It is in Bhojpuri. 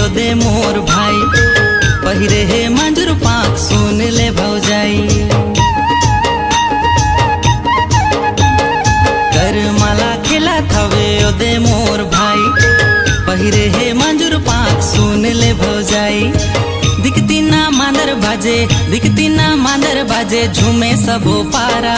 ओदे मोर भाई पहिरे हे मंजूर पाक सुन ले भौजाई कर माला खेला थवे ओदे मोर भाई पहिरे हे मंजूर पाक सुन ले भौजाई दिखती ना मांदर बाजे झूमे सबो पारा।